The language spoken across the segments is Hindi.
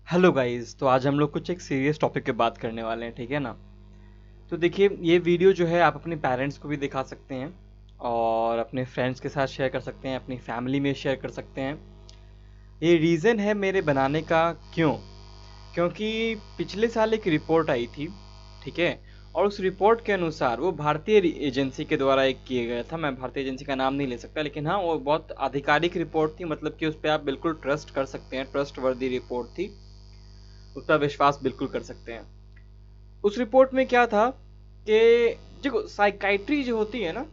Hello guys. तो आज हम लोग कुछ एक सीरियस टॉपिक पे बात करने वाले हैं, ठीक है ना। तो देखिए, ये वीडियो जो है आप अपने पेरेंट्स को भी दिखा सकते हैं और अपने फ्रेंड्स के साथ शेयर कर सकते हैं, अपनी फैमिली में शेयर कर सकते हैं। ये रीज़न है मेरे बनाने का। क्यों? क्योंकि पिछले साल एक रिपोर्ट आई थी, ठीक है। और उस रिपोर्ट के अनुसार वो भारतीय एजेंसी के द्वारा एक किया गया था। मैं भारतीय एजेंसी का नाम नहीं ले सकता, लेकिन हाँ, वो बहुत आधिकारिक रिपोर्ट थी। मतलब कि उस पर आप बिल्कुल ट्रस्ट कर सकते हैं, ट्रस्ट वर्दी रिपोर्ट थी। उस पर विश्वास बिल्कुल कर सकते हैं। उस रिपोर्ट में क्या था कि देखो, साइकाइट्री जो होती है ना,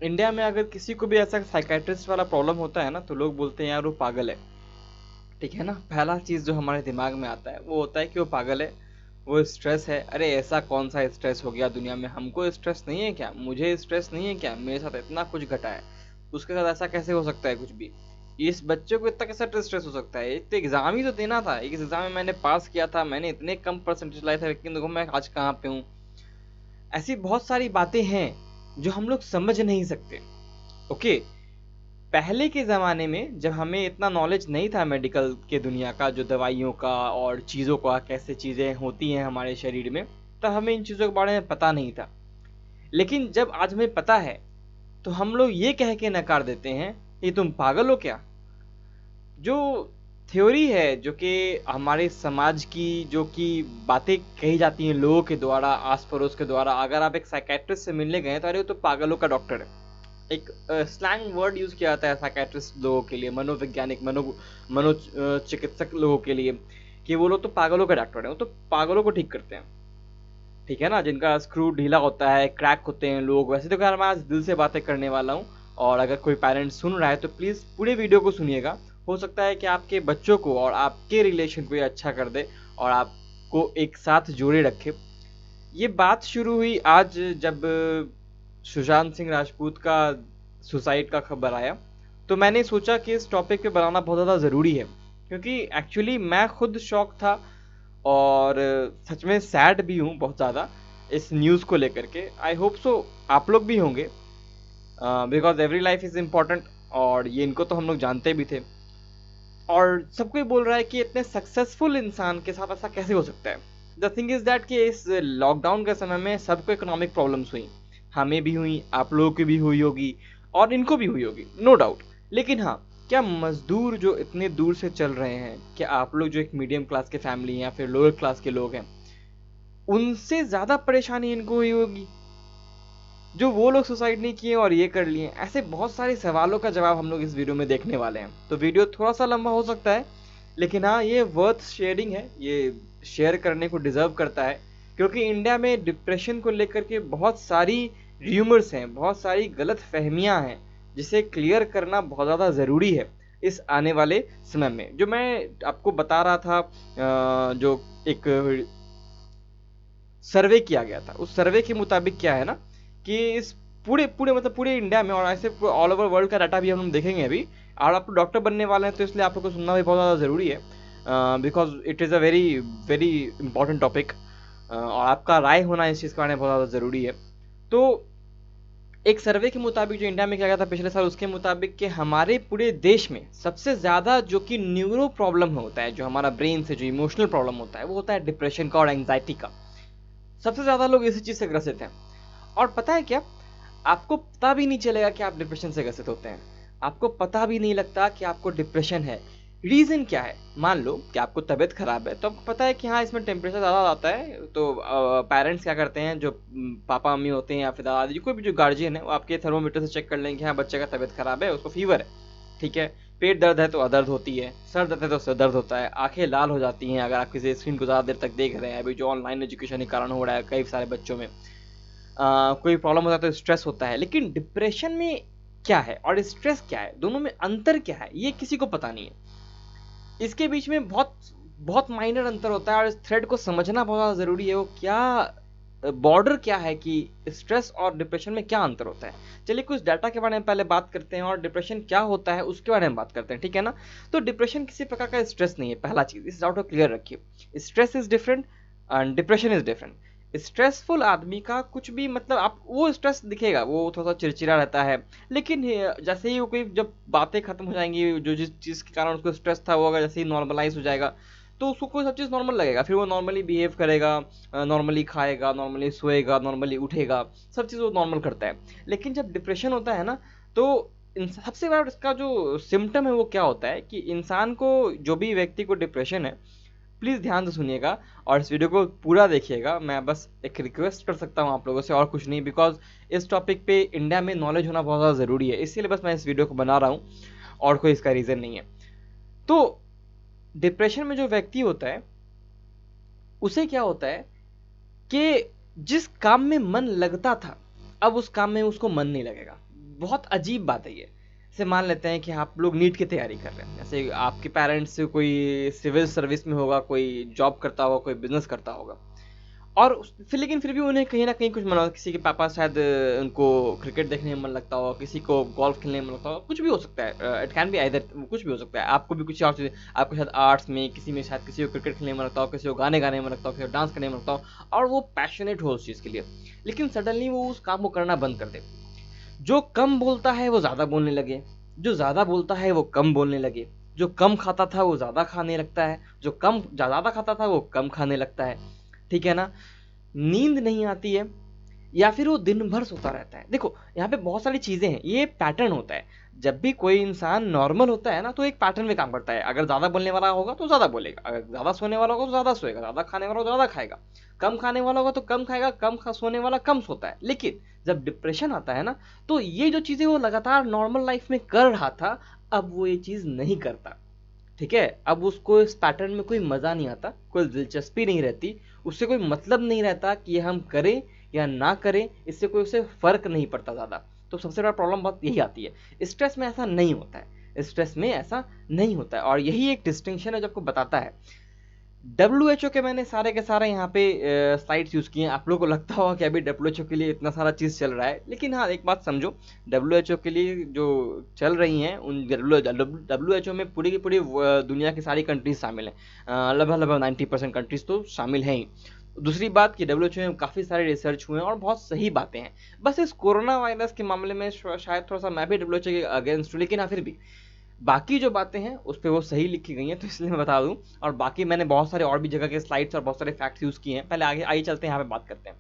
इंडिया में अगर किसी को भी ऐसा साइकाइट्रिस्ट वाला प्रॉब्लम होता है ना, तो लोग बोलते हैं यार वो पागल है, ठीक है ना। पहला चीज़ जो हमारे दिमाग में आता है वो होता है कि वो पागल है, वो स्ट्रेस है। अरे ऐसा कौन सा स्ट्रेस हो गया दुनिया में, हमको स्ट्रेस नहीं है क्या, मुझे स्ट्रेस नहीं है क्या, मेरे साथ इतना कुछ घटा है, उसके साथ ऐसा कैसे हो सकता है कुछ भी। इस बच्चे को इतना कैसा स्ट्रेस हो सकता है, एक तो एग्ज़ाम ही तो देना था, एक एग्ज़ाम में मैंने पास किया था, मैंने इतने कम परसेंटेज लाए थे, लेकिन देखो मैं आज कहाँ पे हूँ। ऐसी बहुत सारी बातें हैं जो हम लोग समझ नहीं सकते। ओके। पहले के ज़माने में जब हमें इतना नॉलेज नहीं था मेडिकल के दुनिया का, जो दवाइयों का और चीज़ों का, कैसे चीज़ें होती हैं हमारे शरीर में, तब हमें इन चीज़ों के बारे में पता नहीं था। लेकिन जब आज हमें पता है, तो हम लोग ये कह के नकार देते हैं कि तुम पागल हो क्या। जो थ्योरी है, जो कि हमारे समाज की, जो कि बातें कही जाती हैं लोगों के द्वारा, आस पड़ोस के द्वारा, अगर आप एक साइकेट्रिस्ट से मिलने गए तो अरे वो तो पागलों का डॉक्टर है। एक स्लैंग वर्ड यूज़ किया जाता है साइकेट्रिस्ट लोगों के लिए, मनोवैज्ञानिक, चिकित्सक लोगों के लिए, कि वो लोग तो पागलों का डॉक्टर है, वो तो पागलों को ठीक करते हैं, ठीक है ना। जिनका स्क्रू ढीला होता है, क्रैक होते हैं लोग। वैसे तो यार मैं आज दिल से बातें करने वाला हूँ, और अगर कोई पेरेंट्स सुन रहा है तो प्लीज़ पूरे वीडियो को सुनिएगा। हो सकता है कि आपके बच्चों को और आपके रिलेशन को ये अच्छा कर दे और आपको एक साथ जोड़े रखे। ये बात शुरू हुई आज, जब सुशांत सिंह राजपूत का सुसाइड का खबर आया। तो मैंने सोचा कि इस टॉपिक पे बनाना बहुत ज़्यादा ज़रूरी है, क्योंकि एक्चुअली मैं खुद शॉक था और सच में सैड भी हूँ बहुत ज़्यादा इस न्यूज़ को लेकर के। आई होप सो आप लोग भी होंगे, because every life is important, और ये इनको तो हम लोग जानते भी थे। और सब कोई बोल रहा है कि इतने सक्सेसफुल इंसान के साथ ऐसा कैसे हो सकता है। द थिंग इज़ दैट कि इस लॉकडाउन के समय में सबको इकोनॉमिक प्रॉब्लम्स हुई, हमें भी हुई, आप लोगों की भी हुई होगी, और इनको भी हुई होगी, नो डाउट। लेकिन हाँ, क्या मजदूर जो इतने दूर से चल रहे हैं, क्या आप लोग जो एक मीडियम क्लास के फैमिली हैं या फिर लोअर क्लास के लोग हैं, उनसे ज़्यादा परेशानी इनको हुई होगी, जो वो लोग सुसाइड नहीं किए और ये कर लिए? ऐसे बहुत सारे सवालों का जवाब हम लोग इस वीडियो में देखने वाले हैं। तो वीडियो थोड़ा सा लंबा हो सकता है, लेकिन हाँ, ये वर्थ शेयरिंग है, ये शेयर करने को डिज़र्व करता है। क्योंकि इंडिया में डिप्रेशन को लेकर के बहुत सारी र्यूमर्स हैं, बहुत सारी गलत फहमियाँ हैं, जिसे क्लियर करना बहुत ज़्यादा ज़रूरी है इस आने वाले समय में। जो मैं आपको बता रहा था, जो एक सर्वे किया गया था, उस सर्वे के मुताबिक क्या है ना, कि इस पूरे पूरे मतलब पूरे इंडिया में, और ऐसे ऑल ओवर वर्ल्ड का डाटा भी हम लोग देखेंगे अभी। और आप डॉक्टर बनने वाले हैं तो इसलिए आप लोग को सुनना भी बहुत ज़्यादा ज़रूरी है, because it is a very very important topic, और आपका राय होना इस चीज़ के बारे में बहुत ज़्यादा ज़रूरी है। तो एक सर्वे के मुताबिक जो इंडिया में किया गया था पिछले साल, उसके मुताबिक कि हमारे पूरे देश में सबसे ज़्यादा जो कि न्यूरो प्रॉब्लम होता है, जो हमारा ब्रेन से जो इमोशनल प्रॉब्लम होता है, वो होता है डिप्रेशन का और एंग्जाइटी का। सबसे ज़्यादा लोग इसी चीज़ से ग्रसित हैं। और पता है क्या, आपको पता भी नहीं चलेगा कि आप डिप्रेशन से ग्रसित होते हैं, आपको पता भी नहीं लगता कि आपको डिप्रेशन है। रीज़न क्या है? मान लो कि आपको तबीयत खराब है, तो आपको पता है कि हाँ, इसमें टेम्परेचर ज़्यादा आता है, तो पेरेंट्स क्या करते हैं, जो पापा मम्मी होते हैं या फिर दादा दादी, कोई भी जो गार्जियन है, वो आपके थर्मोमीटर से चेक कर लेंगे कि हाँ, बच्चे का तबीयत खराब है, उसको फीवर है, ठीक है। पेट दर्द है तो दर्द होती है, सर दर्द है तो सर दर्द होता है, आंखें लाल हो जाती हैं अगर आप किसी स्क्रीन को ज़्यादा देर तक देख रहे हैं, अभी जो ऑनलाइन एजुकेशन के कारण हो रहा है कई सारे बच्चों में। कोई प्रॉब्लम होता है तो स्ट्रेस होता है। लेकिन डिप्रेशन में क्या है और स्ट्रेस क्या है, दोनों में अंतर क्या है, ये किसी को पता नहीं है। इसके बीच में बहुत बहुत माइनर अंतर होता है, और इस थ्रेड को समझना बहुत ज़्यादा ज़रूरी है। वो क्या बॉर्डर क्या है कि स्ट्रेस और डिप्रेशन में क्या अंतर होता है। चलिए कुछ डाटा के बारे में पहले बात करते हैं, और डिप्रेशन क्या होता है उसके बारे में बात करते हैं, ठीक है ना। तो डिप्रेशन किसी प्रकार का स्ट्रेस नहीं है, पहला चीज़ इस डाउट को क्लियर रखिए। Stress is different and depression is different. Stressful आदमी का कुछ भी मतलब, आप वो स्ट्रेस दिखेगा, वो थोड़ा सा चिड़चिड़ा रहता है, लेकिन जैसे ही वो कोई, जब बातें खत्म हो जाएंगी, जो जिस चीज़ के कारण उसको स्ट्रेस था, वो अगर जैसे ही नॉर्मलाइज हो जाएगा, तो उसको कोई सब चीज़ नॉर्मल लगेगा, फिर वो नॉर्मली बिहेव करेगा, नॉर्मली खाएगा, नॉर्मली सोएगा, नॉर्मली उठेगा, सब चीज़ वो नॉर्मल करता है। लेकिन जब डिप्रेशन होता है ना, तो सबसे बड़ा इसका जो सिम्टम है वो क्या होता है कि इंसान को, जो भी व्यक्ति को डिप्रेशन है, प्लीज़ ध्यान से सुनिएगा और इस वीडियो को पूरा देखिएगा। मैं बस एक रिक्वेस्ट कर सकता हूँ आप लोगों से, और कुछ नहीं, बिकॉज इस टॉपिक पे इंडिया में नॉलेज होना बहुत ज़्यादा ज़रूरी है, इसीलिए बस मैं इस वीडियो को बना रहा हूँ, और कोई इसका रीज़न नहीं है। तो डिप्रेशन में जो व्यक्ति होता है, उसे क्या होता है कि जिस काम में मन लगता था, अब उस काम में उसको मन नहीं लगेगा। बहुत अजीब बात है ये। जैसे मान लेते हैं कि आप लोग नीट की तैयारी कर रहे हैं, जैसे आपके पेरेंट्स कोई सिविल सर्विस में होगा, कोई जॉब करता होगा, कोई बिजनेस करता होगा, और लेकिन फिर भी उन्हें कहीं ना कहीं कुछ मन, किसी के पापा शायद उनको क्रिकेट देखने में मन लगता हो, किसी को गोल्फ खेलने में मन लगता हो, कुछ भी हो सकता है, इट कैन बी आइदर, कुछ भी हो सकता है। आपको भी कुछ और चीज़, आपको शायद आर्ट्स में, किसी में शायद किसी को क्रिकेट खेलने में लगता हो, किसी को गाने गाने में लगता हो, किसी को डांस करने में लगता हो, और वो पैशनेट हो उस चीज़ के लिए, लेकिन सडनली वो उस काम को करना बंद कर दे। जो कम बोलता है वो ज़्यादा बोलने लगे, जो ज़्यादा बोलता है वो कम बोलने लगे, जो कम खाता था वो ज़्यादा खाने लगता है, जो कम ज़्यादा खाता था वो कम खाने लगता है, ठीक है ना। नींद नहीं आती है, या फिर वो दिन भर सोता रहता है। देखो यहाँ पे बहुत सारी चीज़ें हैं, ये पैटर्न होता है। जब भी कोई इंसान नॉर्मल होता है ना, तो एक पैटर्न में काम करता है। अगर ज़्यादा बोलने वाला होगा तो ज़्यादा बोलेगा, अगर ज़्यादा सोने वाला होगा तो ज़्यादा सोएगा, ज़्यादा खाने वाला होगा तो ज़्यादा खाएगा, कम खाने वाला होगा तो कम खाएगा, सोने वाला कम सोता है। लेकिन जब डिप्रेशन आता है ना, तो ये जो चीज़ें वो लगातार नॉर्मल लाइफ में कर रहा था, अब वो ये चीज़ नहीं करता, ठीक है। अब उसको इस पैटर्न में कोई मज़ा नहीं आता, कोई दिलचस्पी नहीं रहती, उससे कोई मतलब नहीं रहता कि ये हम करें या ना करें, इससे कोई उसे फ़र्क नहीं पड़ता ज़्यादा। तो सबसे बड़ा प्रॉब्लम बात यही आती है। स्ट्रेस में ऐसा नहीं होता है, स्ट्रेस में ऐसा नहीं होता है, और यही एक डिस्टिंक्शन है जो आपको बताता है। WHO के मैंने सारे के सारे यहाँ पे स्लाइड्स यूज़ किए हैं। आप लोगों को लगता होगा कि अभी WHO के लिए इतना सारा चीज़ चल रहा है, लेकिन हाँ एक बात समझो, WHO के लिए जो चल रही हैं, उन WHO में पूरी की पूरी दुनिया की सारी कंट्रीज शामिल हैं, लगभग 90% कंट्रीज तो शामिल हैं ही। दूसरी बात कि WHO में काफ़ी सारे रिसर्च हुए हैं और बहुत सही बातें हैं। बस इस कोरोना वायरस के मामले में शायद थोड़ा सा मैं भी WHO के अगेंस्ट हूँ, लेकिन हाँ फिर भी बाकी जो बातें हैं उस पर वो सही लिखी गई हैं, तो इसलिए मैं बता दूं। और बाकी मैंने बहुत सारे और भी जगह के स्लाइड्स और बहुत सारे फैक्ट्स यूज़ किए हैं। पहले आगे आइए चलते हैं, यहाँ पे बात करते हैं।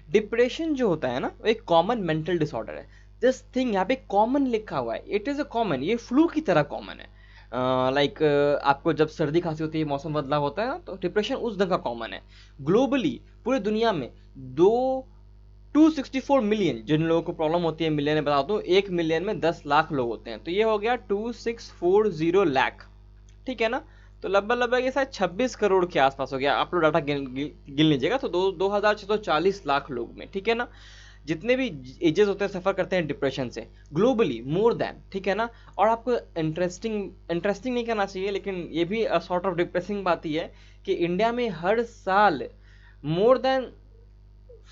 डिप्रेशन जो होता है ना, एक कॉमन मेंटल डिसऑर्डर है। दिस थिंग यहाँ पे कॉमन लिखा हुआ है, इट इज़ अ कॉमन, ये फ्लू की तरह कॉमन है। लाइक आपको जब सर्दी खांसी होती है, मौसम बदलाव होता है ना, तो डिप्रेशन उस ढंग का कॉमन है। ग्लोबली पूरी दुनिया में 264 मिलियन जिन लोगों को प्रॉब्लम होती है, मिलियन में बता दूं, 1 मिलियन में 10 लाख लोग होते हैं, तो ये हो गया 2640 लाख, ठीक है ना। तो लगभग ये शायद 26 करोड़ के आसपास हो गया। आप लोग डाटा गिन लीजिएगा, तो 2640 लाख लोग में, ठीक है ना, जितने भी एजेस होते हैं सफ़र करते हैं डिप्रेशन से, ग्लोबली मोर देन, ठीक है ना। और आपको इंटरेस्टिंग नहीं कहना चाहिए, लेकिन ये भी सॉर्ट ऑफ डिप्रेसिंग बात ही है कि इंडिया में हर साल मोर देन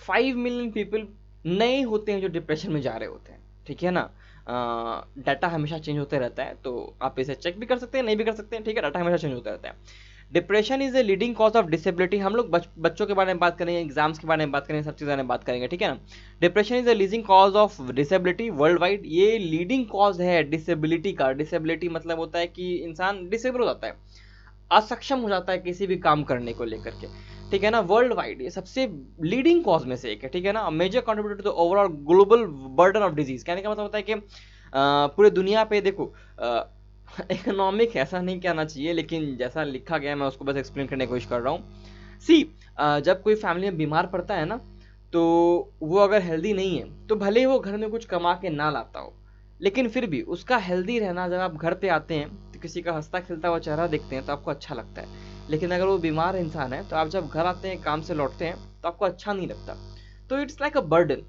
5 मिलियन पीपल नए होते हैं जो डिप्रेशन में जा रहे होते हैं, ठीक है ना। डाटा हमेशा चेंज होते रहता है, तो आप इसे चेक भी कर सकते हैं, नहीं भी कर सकते हैं, ठीक है, डाटा हमेशा चेंज होता रहता है। Depression is a leading cause of disability. हम लोग बच्चों के बारे में बात करेंगे, एग्जाम्स के बारे में बात करेंगे, सब चीज़ बारे में बात करेंगे, ठीक है ना। Depression is a leading cause of disability world wide. ये लीडिंग कॉज है डिसेबिलिटी का। डिसेबिलिटी मतलब होता है कि इंसान डिसेबल हो जाता है, असक्षम हो जाता है किसी भी काम करने को लेकर के, ठीक है ना। वर्ल्ड वाइड ये सबसे लीडिंग कॉज में से एक है, ठीक है ना। Major contributor to the overall global burden of disease. कहने का मतलब होता है कि पूरे दुनिया पे देखो, इकोनॉमिक ऐसा नहीं कहना चाहिए, लेकिन जैसा लिखा गया मैं उसको बस एक्सप्लेन करने की कोशिश कर रहा हूँ। सी जब कोई फैमिली में बीमार पड़ता है ना, तो वो अगर हेल्दी नहीं है, तो भले ही वो घर में कुछ कमा के ना लाता हो, लेकिन फिर भी उसका हेल्दी रहना, जब आप घर पे आते हैं तो किसी का हंसता खेलता हुआ चेहरा देखते हैं तो आपको अच्छा लगता है। लेकिन अगर वो बीमार इंसान है, तो आप जब घर आते हैं, काम से लौटते हैं, तो आपको अच्छा नहीं लगता। तो इट्स लाइक अ बर्डन,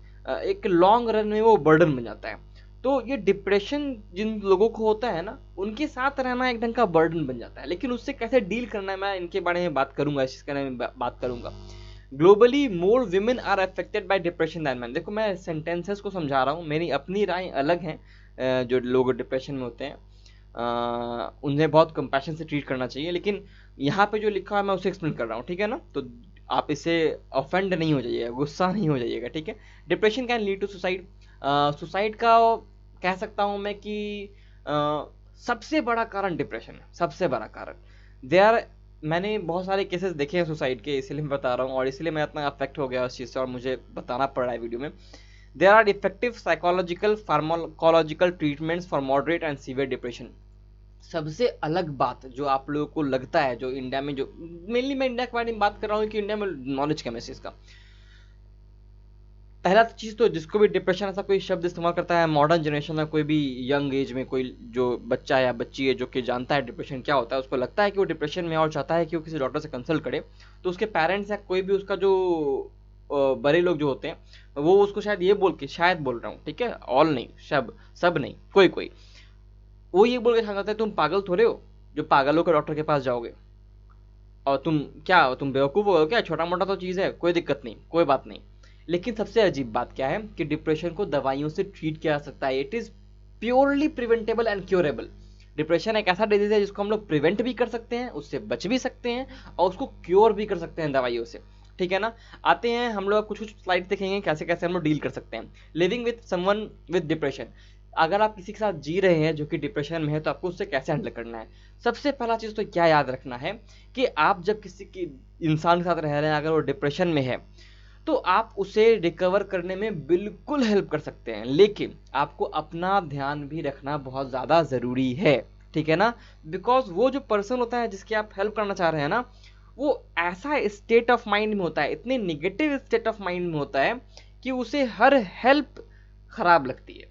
एक लॉन्ग रन में वो बर्डन बन जाता है। तो ये डिप्रेशन जिन लोगों को होता है ना, उनके साथ रहना एक ढंग का बर्डन बन जाता है। लेकिन उससे कैसे डील करना है, मैं इनके बारे में बात करूंगा, इस चीज़ के बारे में बात करूंगा। Globally more women are affected by depression than man. देखो मैं सेंटेंसेस को समझा रहा हूँ, मेरी अपनी राय अलग है। जो लोग डिप्रेशन में होते हैं, उन्हें बहुत कंपैशन से ट्रीट करना चाहिए, लेकिन यहाँ पे जो लिखा है मैं उसे एक्सप्लेन कर रहा हूँ, ठीक है ना। तो आप इससे ऑफेंड नहीं हो जाइएगा, गुस्सा नहीं हो जाइएगा, ठीक है। Depression can lead to suicide. Suicide का कह सकता हूँ मैं कि सबसे बड़ा कारण डिप्रेशन है, सबसे बड़ा कारण। मैंने बहुत सारे केसेस देखे हैं सुसाइड के, इसलिए मैं बता रहा हूँ, और इसलिए मैं इतना अफेक्ट हो गया उस चीज़ से और मुझे बताना पड़ रहा है वीडियो में। There are effective psychological pharmacological treatments for moderate and severe depression. सबसे अलग बात जो आप लोगों को लगता है, जो इंडिया में, जो मेनली मैं इंडिया के बारे में बात कर रहा हूँ कि इंडिया में नॉलेज कम है इस चीज़ का। पहला चीज तो जिसको भी डिप्रेशन ऐसा कोई शब्द इस्तेमाल करता है मॉडर्न जनरेशन में, कोई भी यंग एज में कोई जो बच्चा या बच्ची है जो कि जानता है डिप्रेशन क्या होता है, उसको लगता है कि वो डिप्रेशन में और चाहता है कि वो किसी डॉक्टर से कंसल्ट करे, तो उसके पेरेंट्स या कोई भी उसका जो बड़े लोग जो होते हैं वो उसको शायद ये बोल के, शायद बोल रहा हूँ ठीक है, ऑल नहीं, सब नहीं, कोई कोई, वो ये बोल के समझाता है तुम पागल थोड़े हो जो पागलों के डॉक्टर के पास जाओगे, और तुम बेवकूफ़ हो क्या, छोटा मोटा तो चीज़ है, कोई दिक्कत नहीं, कोई बात नहीं। लेकिन सबसे अजीब बात क्या है कि डिप्रेशन को दवाइयों से ट्रीट किया जा सकता है। It is purely preventable and curable. Depression एक ऐसा डिजीज है जिसको हम लोग प्रिवेंट भी कर सकते हैं, उससे बच भी सकते हैं, और उसको क्योर भी कर सकते हैं दवाइयों से। ठीक है ना। आते हैं हम लोग, कुछ कुछ स्लाइड देखेंगे कैसे कैसे हम लोग डील कर सकते हैं। Living with someone with depression, अगर आप किसी के साथ जी रहे हैं जो कि डिप्रेशन में है तो आपको उससे कैसे हैंडल करना है। सबसे पहला चीज़ तो क्या याद रखना है कि आप जब किसी की इंसान के साथ रह रहे हैं, अगर वो डिप्रेशन में है तो आप उसे रिकवर करने में बिल्कुल हेल्प कर सकते हैं, लेकिन आपको अपना ध्यान भी रखना बहुत ज़्यादा ज़रूरी है। ठीक है ना। बिकॉज वो जो पर्सन होता है जिसकी आप हेल्प करना चाह रहे हैं ना, वो ऐसा स्टेट ऑफ माइंड में होता है, इतने निगेटिव स्टेट ऑफ माइंड में होता है कि उसे हर हेल्प खराब लगती है।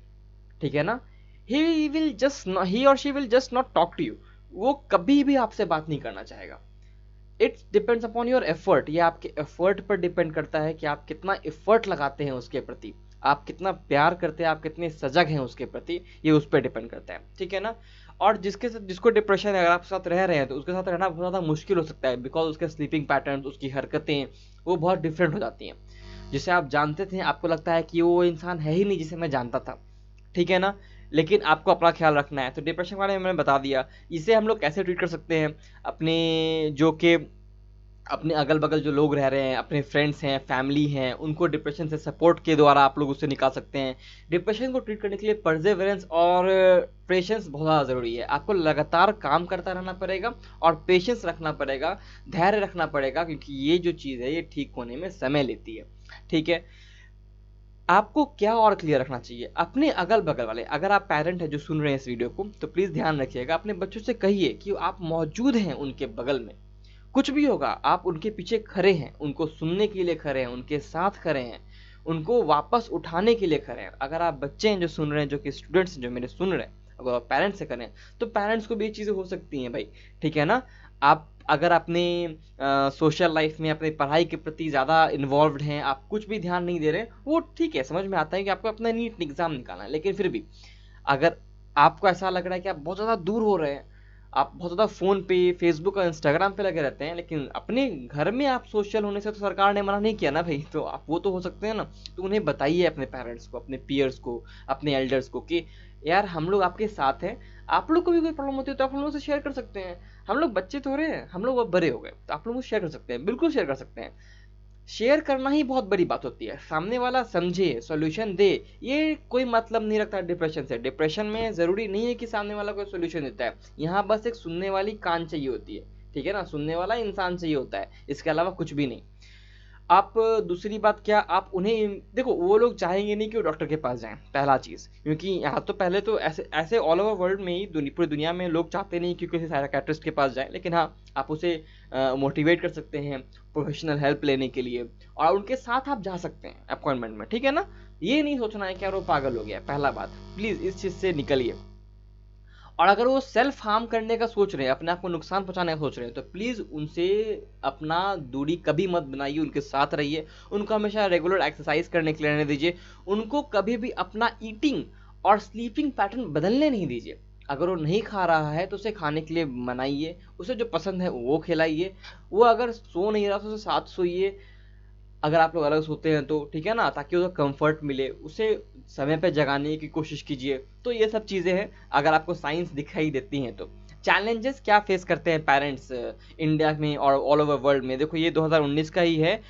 ठीक है ना। ही और she will just not talk to you, वो कभी भी आपसे बात नहीं करना चाहेगा। It's depends upon your effort, ये आपके एफर्ट पर डिपेंड करता है कि आप कितना एफर्ट लगाते हैं उसके प्रति, आप कितना प्यार करते हैं, आप कितने सजग हैं उसके प्रति, ये उस पर डिपेंड करता है। ठीक है ना। और जिसके साथ, जिसको डिप्रेशन है, अगर आप साथ रह रहे हैं तो उसके साथ रहना बहुत ज़्यादा मुश्किल हो सकता है, बिकॉज उसके स्लीपिंग पैटर्न, उसकी हरकतें वो बहुत डिफरेंट हो जाती हैं। जिसे आप जानते थे आपको लगता है कि वो इंसान है ही नहीं जिसे मैं जानता था। ठीक है ना। लेकिन आपको अपना ख्याल रखना है। तो डिप्रेशन के बारे में मैंने बता दिया, इसे हम लोग कैसे ट्रीट कर सकते हैं। अपने जो कि अपने अगल बगल जो लोग रह रहे हैं, अपने फ्रेंड्स हैं, फैमिली हैं, उनको डिप्रेशन से सपोर्ट के द्वारा आप लोग उससे निकाल सकते हैं। डिप्रेशन को ट्रीट करने के लिए परसेवरेंस और पेशेंस बहुत ज़्यादा ज़रूरी है। आपको लगातार काम करता रहना पड़ेगा और पेशेंस रखना पड़ेगा, धैर्य रखना पड़ेगा, क्योंकि ये जो चीज़ है ये ठीक होने में समय लेती है। ठीक है। आपको क्या और क्लियर रखना चाहिए, अपने अगल बगल वाले, अगर आप पेरेंट हैं जो सुन रहे हैं इस वीडियो को, तो प्लीज़ ध्यान रखिएगा, अपने बच्चों से कहिए कि आप मौजूद हैं उनके बगल में। कुछ भी होगा आप उनके पीछे खड़े हैं, उनको सुनने के लिए खड़े हैं, उनके साथ खड़े हैं, उनको वापस उठाने के लिए खड़े हैं। अगर आप बच्चे हैं जो सुन रहे हैं, जो कि स्टूडेंट्स जो मेरे सुन रहे हैं, अगर आप पेरेंट्स से करें तो पेरेंट्स को भी ये चीज़ें हो सकती हैं भाई। ठीक है ना। आप अगर अपने सोशल लाइफ में अपनी पढ़ाई के प्रति ज़्यादा इन्वॉल्व्ड हैं, आप कुछ भी ध्यान नहीं दे रहे, वो ठीक है, समझ में आता है कि आपको अपना नीट एग्जाम निकालना है, लेकिन फिर भी अगर आपको ऐसा लग रहा है कि आप बहुत ज़्यादा दूर हो रहे हैं, आप बहुत ज़्यादा फ़ोन पे, फेसबुक और इंस्टाग्राम पे लगे रहते हैं, लेकिन अपने घर में आप सोशल होने से तो सरकार ने मना नहीं किया ना भाई, तो आप वो तो हो सकते हैं ना। तो उन्हें बताइए, अपने पेरेंट्स को, अपने पीयर्स को, अपने एल्डर्स को कि यार हम लोग आपके साथ हैं, आप लोग को भी कोई प्रॉब्लम होती है तो आप हम लोग से शेयर कर सकते हैं। हम लोग बच्चे तो हो रहे हैं, हम लोग अब बड़े हो गए, तो आप लोग शेयर कर सकते हैं, बिल्कुल शेयर कर सकते हैं। शेयर करना ही बहुत बड़ी बात होती है, सामने वाला समझे, सॉल्यूशन दे, ये कोई मतलब नहीं रखता डिप्रेशन से। डिप्रेशन में ज़रूरी नहीं है कि सामने वाला कोई सॉल्यूशन देता है, यहाँ बस एक सुनने वाली कान चाहिए होती है। ठीक है ना, सुनने वाला इंसान चाहिए होता है, इसके अलावा कुछ भी नहीं। आप दूसरी बात क्या, आप उन्हें देखो, वो लोग चाहेंगे नहीं कि वो डॉक्टर के पास जाएं, पहला चीज़, क्योंकि यहाँ तो पहले तो ऐसे ऐसे ऑल ओवर वर्ल्ड में ही, पूरी दुनिया में लोग चाहते नहीं कि किसी साइकियाट्रिस्ट के पास जाएं, लेकिन हाँ, आप उसे मोटिवेट कर सकते हैं प्रोफेशनल हेल्प लेने के लिए, और उनके साथ आप जा सकते हैं अपॉइंटमेंट में। ठीक है ना। ये नहीं सोचना है कि यार वो पागल हो गया, पहला बात, प्लीज़ इस चीज़ से निकलिए। और अगर वो सेल्फ हार्म करने का सोच रहे हैं, अपने आप को नुकसान पहुंचाने का सोच रहे हैं, तो प्लीज़ उनसे अपना दूरी कभी मत बनाइए, उनके साथ रहिए, उनको हमेशा रेगुलर एक्सरसाइज करने के लिए रहने दीजिए, उनको कभी भी अपना ईटिंग और स्लीपिंग पैटर्न बदलने नहीं दीजिए। अगर वो नहीं खा रहा है तो उसे खाने के लिए मनाइए, उसे जो पसंद है वो खिलाइए, वो अगर सो नहीं रहा तो उसे साथ सोइए, अगर आप लोग अलग सोते हैं तो ठीक है ना, ताकि उसे कंफर्ट मिले, उसे समय पे जगाने की कोशिश कीजिए। तो ये सब चीज़ें हैं, अगर आपको साइंस दिखाई देती हैं तो। चैलेंजेस क्या फेस करते हैं पेरेंट्स इंडिया में और ऑल ओवर वर्ल्ड में, देखो ये 2019 का ही है,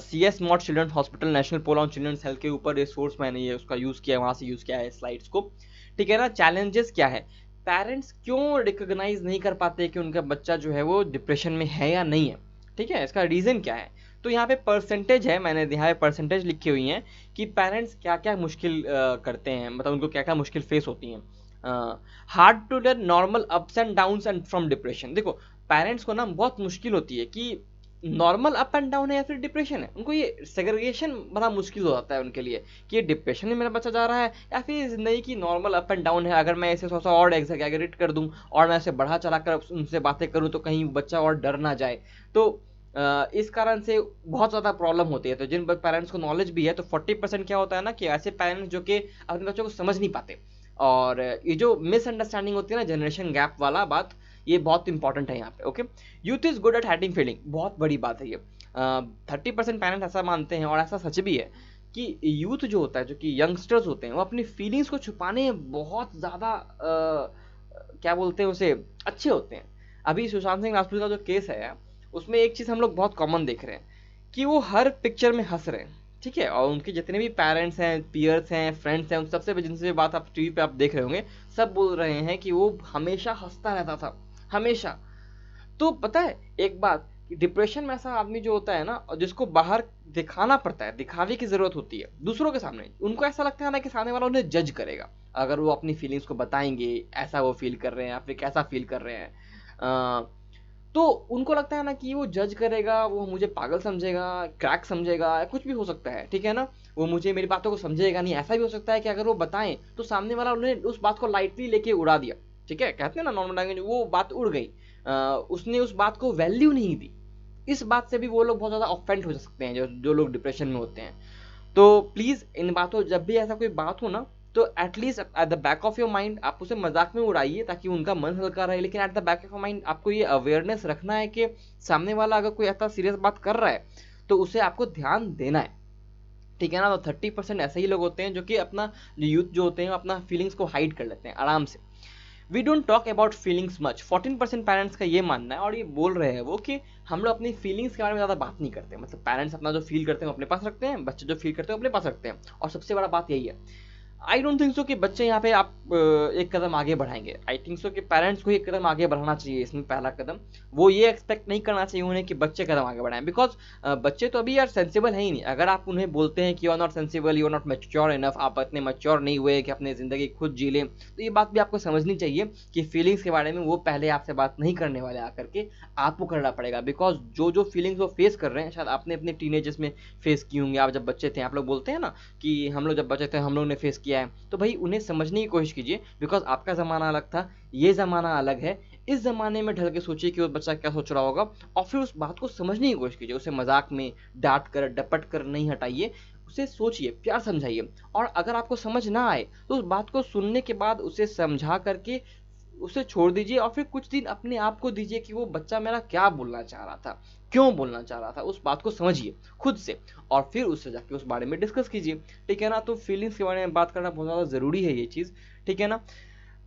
CS Mott children's hospital national poll on children's health के ऊपर ये सोर्स मैंने ये उसका यूज़ किया है, वहाँ से यूज़ किया है स्लाइड्स को। ठीक है ना। चैलेंजेस क्या है, पेरेंट्स क्यों रिकॉग्नाइज नहीं कर पाते कि उनका बच्चा जो है वो डिप्रेशन में है या नहीं है, ठीक है, इसका रीज़न क्या है। तो यहाँ पे परसेंटेज है, मैंने यहाँ पे परसेंटेज लिखी हुई हैं कि पेरेंट्स क्या क्या मुश्किल करते हैं, मतलब उनको क्या क्या मुश्किल फेस होती हैं। Hard to learn normal ups and downs and from depression. देखो, पेरेंट्स को ना बहुत मुश्किल होती है कि नॉर्मल अप एंड डाउन है या फिर डिप्रेशन है, उनको ये सेग्रीगेशन बड़ा मुश्किल हो जाता है उनके लिए कि ये डिप्रेशन में मेरा बच्चा जा रहा है या फिर ज़िंदगी की नॉर्मल अप एंड डाउन है। अगर मैं इसे थोड़ा सा और एग्जैगरेट कर दूं और मैं इसे बढ़ा चढ़ा कर उनसे बातें करूं तो कहीं बच्चा और डर ना जाए। तो इस कारण से बहुत ज़्यादा प्रॉब्लम होती है। तो जिन पेरेंट्स को नॉलेज भी है तो 40% क्या होता है ना कि ऐसे पेरेंट्स जो कि अपने बच्चों को समझ नहीं पाते। और ये जो मिसअंडरस्टैंडिंग होती है ना, जनरेशन गैप वाला बात, ये बहुत इंपॉर्टेंट है यहाँ पे। Okay, youth is good at hiding feeling, बहुत बड़ी बात है ये। 30% पेरेंट्स ऐसा मानते हैं और ऐसा सच भी है कि यूथ जो होता है, जो कि यंगस्टर्स होते हैं, वो अपनी फीलिंग्स को छुपाने में बहुत ज़्यादा क्या बोलते हैं उसे, अच्छे होते हैं। अभी सुशांत सिंह राजपूत का जो केस है, उसमें एक चीज़ हम लोग बहुत कॉमन देख रहे हैं कि वो हर पिक्चर में हंस रहे हैं, ठीक है। और उनके जितने भी पेरेंट्स हैं, पीयर्स हैं, फ्रेंड्स हैं, उन सबसे भी जिनसे बात आप टीवी पे आप देख रहे होंगे, सब बोल रहे हैं कि वो हमेशा हंसता रहता था, हमेशा। तो पता है एक बात कि डिप्रेशन में ऐसा आदमी जो होता है ना, और जिसको बाहर दिखाना पड़ता है, दिखावे की जरूरत होती है दूसरों के सामने, उनको ऐसा लगता है ना कि सामने वाला उन्हें जज करेगा अगर वो अपनी फीलिंग्स को बताएंगे, ऐसा वो फील कर रहे हैं या फिर कैसा फील कर रहे हैं। तो उनको लगता है ना कि वो जज करेगा, वो मुझे पागल समझेगा, क्रैक समझेगा, कुछ भी हो सकता है, ठीक है ना। वो मुझे, मेरी बातों को समझेगा नहीं। ऐसा भी हो सकता है कि अगर वो बताएं तो सामने वाला उन्हें उस बात को लाइटली लेके उड़ा दिया, ठीक है, कहते हैं ना नॉर्मल लैंग्वेज, वो बात उड़ गई। उसने उस बात को वैल्यू नहीं दी। इस बात से भी वो लोग बहुत ज़्यादा ऑफेंड हो सकते हैं, जो जो लोग डिप्रेशन में होते हैं। तो प्लीज़ इन बातों, जब भी ऐसा कोई बात हो ना, तो at least at the back of your mind आप उसे मजाक में उड़ाइए ताकि उनका मन हल्का रहे, लेकिन at the back of your mind आपको ये अवेयरनेस रखना है कि सामने वाला अगर कोई ऐसा सीरियस बात कर रहा है तो उसे आपको ध्यान देना है, ठीक है ना। तो 30% ऐसे ही लोग होते हैं जो कि अपना, जो यूथ जो होते हैं, अपना फीलिंग्स को हाइड कर लेते हैं आराम से। We don't talk about feelings much. 14% parents का ये मानना है, और ये बोल रहे हैं वो कि हम लोग अपनी फीलिंग्स के बारे में ज़्यादा बात नहीं करते। मतलब पेरेंट्स अपना जो फील करते हैं वो अपने पास रखते हैं, बच्चे जो फील करते हैं वो अपने पास रखते हैं। और सबसे बड़ा बात यही है, आई डोंट थिंक सो कि बच्चे यहाँ पे आप एक कदम आगे बढ़ाएंगे। आई थिंक सो कि पेरेंट्स को एक कदम आगे बढ़ाना चाहिए। इसमें पहला कदम वो ये एक्सपेक्ट नहीं करना चाहिए उन्हें कि बच्चे कदम आगे बढ़ाएं, बिकॉज बच्चे तो अभी यार सेंसिबल है ही नहीं। अगर आप उन्हें बोलते हैं कि you are not sensible, you are not mature enough, आप इतने मैच्योर नहीं हुए कि अपनी ज़िंदगी खुद जी लें, तो ये बात भी आपको समझनी चाहिए कि फीलिंग्स के बारे में वो पहले आपसे बात नहीं करने वाले आकर के आपको करना पड़ेगा। बिकॉज जो जो फीलिंग्स वो फेस कर रहे हैं, शायद आपने अपने टीनेजर्स में फेस की होंगी। आप जब बच्चे थे, आप लोग बोलते हैं ना कि हम लोग जब बच्चे थे हम लोग ने फेस किया है, तो भाई उन्हें समझने की कोशिश कीजिए। बिकॉज आपका ज़माना अलग था, ये ज़माना अलग है। इस ज़माने में ढल के सोचिए कि वो बच्चा क्या सोच रहा होगा, और फिर उस बात को समझने की कोशिश कीजिए। उसे मजाक में डांट कर डपट कर नहीं हटाइए, उसे सोचिए, प्यार समझाइए। और अगर आपको समझ ना आए तो उस बात को सुनने के बाद उसे समझा करके उसे छोड़ दीजिए, और फिर कुछ दिन अपने आप को दीजिए कि वो बच्चा मेरा क्या बोलना चाह रहा था, क्यों बोलना चाह रहा था, उस बात को समझिए खुद से, और फिर उससे जाके उस बारे में डिस्कस कीजिए, ठीक है ना। तो फीलिंग्स के बारे में बात करना बहुत ज़्यादा ज़रूरी है ये चीज़, ठीक है ना।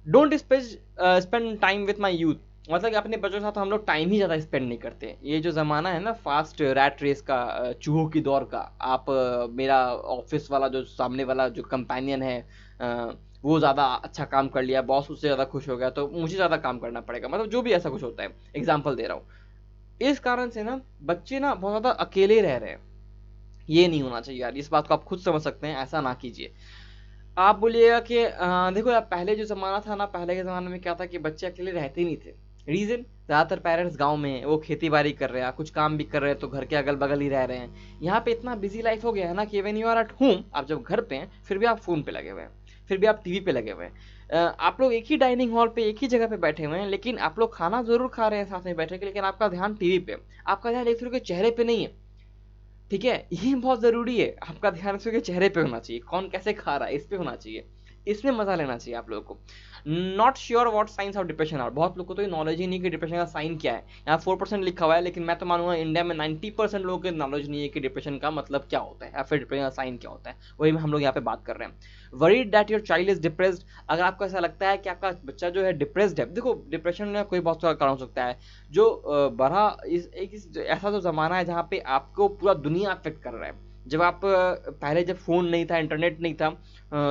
Don't spend time with my youth. मतलब कि अपने बच्चों के साथ हम लोग टाइम ही ज़्यादा स्पेंड नहीं करते। ये जो ज़माना है ना फास्ट रैट रेस का, चूहों की दौड़ का, आप मेरा ऑफिस वाला जो सामने वाला जो कंपेनियन है, वो ज़्यादा अच्छा काम कर लिया, बॉस उससे ज़्यादा खुश हो गया तो मुझे ज़्यादा काम करना पड़ेगा, मतलब जो भी ऐसा कुछ होता है, एग्जाम्पल दे रहा हूँ। इस कारण से ना बच्चे ना बहुत ज़्यादा अकेले रह रहे हैं। ये नहीं होना चाहिए यार, इस बात को आप खुद समझ सकते हैं, ऐसा ना कीजिए। आप बोलिएगा कि देखो यार, पहले जो ज़माना था ना, पहले के ज़माने में क्या था कि बच्चे अकेले रहते ही नहीं थे। रीज़न, ज़्यादातर पेरेंट्स गांव में हैं, वो खेती बाड़ी कर रहे हैं, कुछ काम भी कर रहे हैं, तो घर के अगल बगल ही रह रहे हैं। यहाँ पे इतना बिजी लाइफ हो गया है ना कि when you are at home, आप जब घर पे हैं फिर भी आप फ़ोन पे लगे हुए हैं, फिर भी आप टीवी पे लगे हुए हैं। आप लोग एक ही डाइनिंग हॉल पे एक ही जगह पे बैठे हुए हैं, लेकिन आप लोग खाना ज़रूर खा रहे हैं साथ में बैठे के, लेकिन आपका ध्यान टीवी पे, आपका ध्यान एक दूसरे के चेहरे पे नहीं है, ठीक है। ये बहुत ज़रूरी है, आपका ध्यान उसके चेहरे पे होना चाहिए, कौन कैसे खा रहा है इस पे होना चाहिए, इसमें मजा लेना चाहिए आप लोगों को। Not sure what science of depression are. बहुत लोगों को तो ये नॉलेज ही नहीं कि डिप्रेशन का साइन क्या है। यहाँ 4% लिखा हुआ है, लेकिन मैं तो मानूंगा इंडिया में 90% लोगों को नॉलेज नहीं है कि डिप्रेशन का मतलब क्या होता है या फिर डिप्रेशन का साइन क्या होता है। वही हम लोग यहाँ पे बात कर रहे हैं। Worried that your child is depressed. अगर आपको ऐसा लगता है कि आपका बच्चा जो है डिप्रेस्ड है, देखो डिप्रेशन में कोई बहुत सारा कारण हो सकता है। जो बड़ा ऐसा जो ज़माना है जहाँ पे आपको पूरा दुनिया अफेक्ट कर रहा है, जब आप पहले जब फ़ोन नहीं था, इंटरनेट नहीं था,